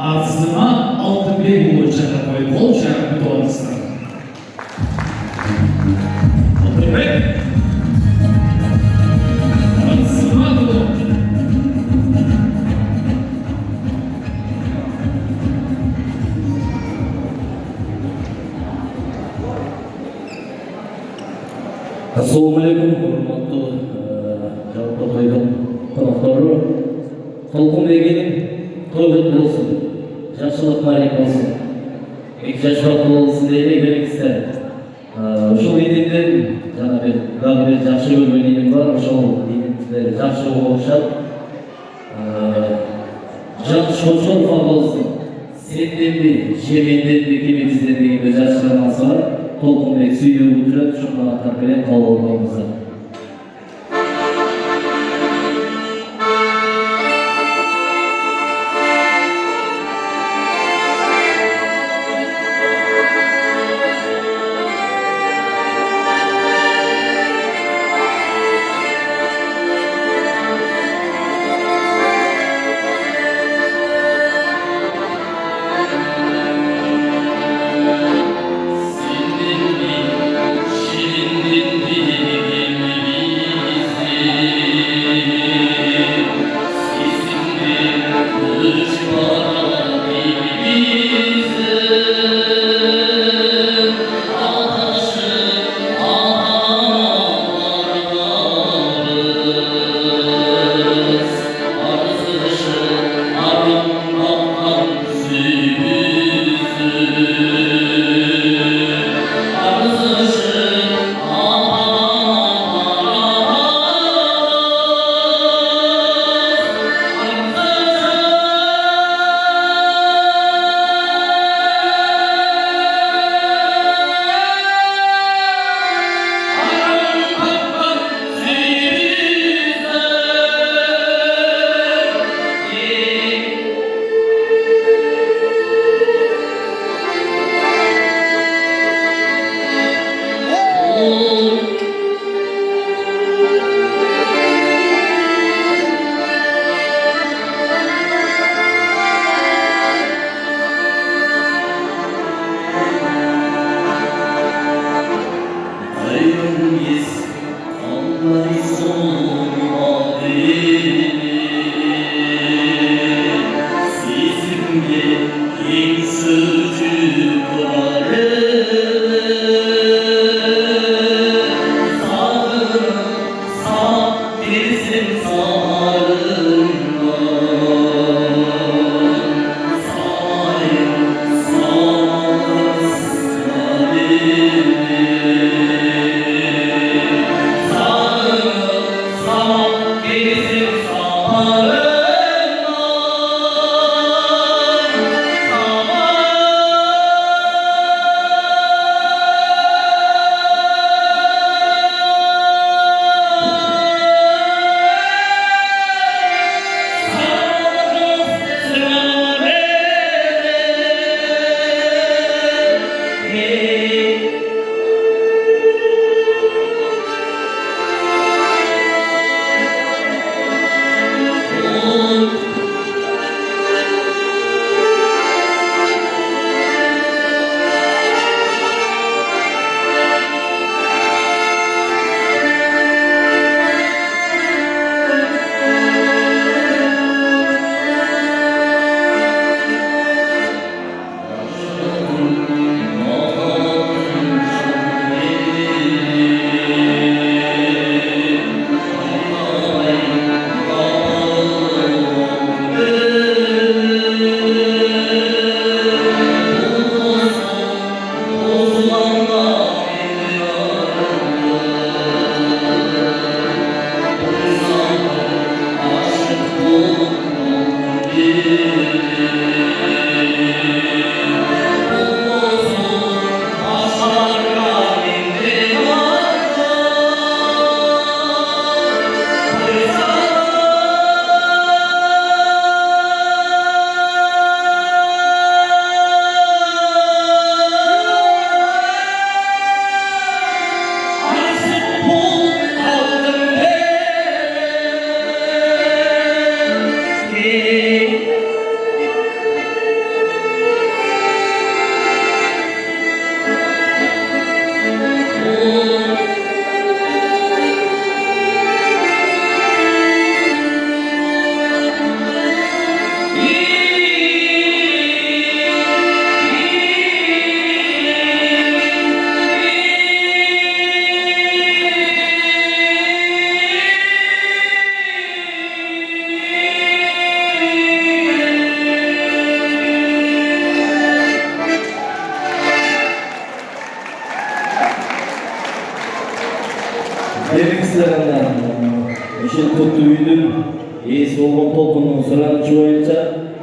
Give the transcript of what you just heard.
Arzu'na altın bir uğurcana koy, bol şarkı doğrusuna. Altın Bey! Arzu'na doğru. Assalamualaikum warahmatullahi wabarakatuh. Konukları, Толқын Бегенің той құтты болсын, жақсылық барлық болсын, жақсылық болсын дейлі берекісті. Ошол еденден жана бир жакшы көргөн еден бар, ошол едендер жакшы болушат. Жакшы ошол болсын. Сенденби, жеменденби кимибизден деген бир жакшырамасы бар. Толқынбек сүйүү бүтүрөт, ошондо атап берен кабыл алганбыз. Sendin Беріңіздер анда. Ушул көптүү үйдүн ээси болгон толкундун суранычы боюнча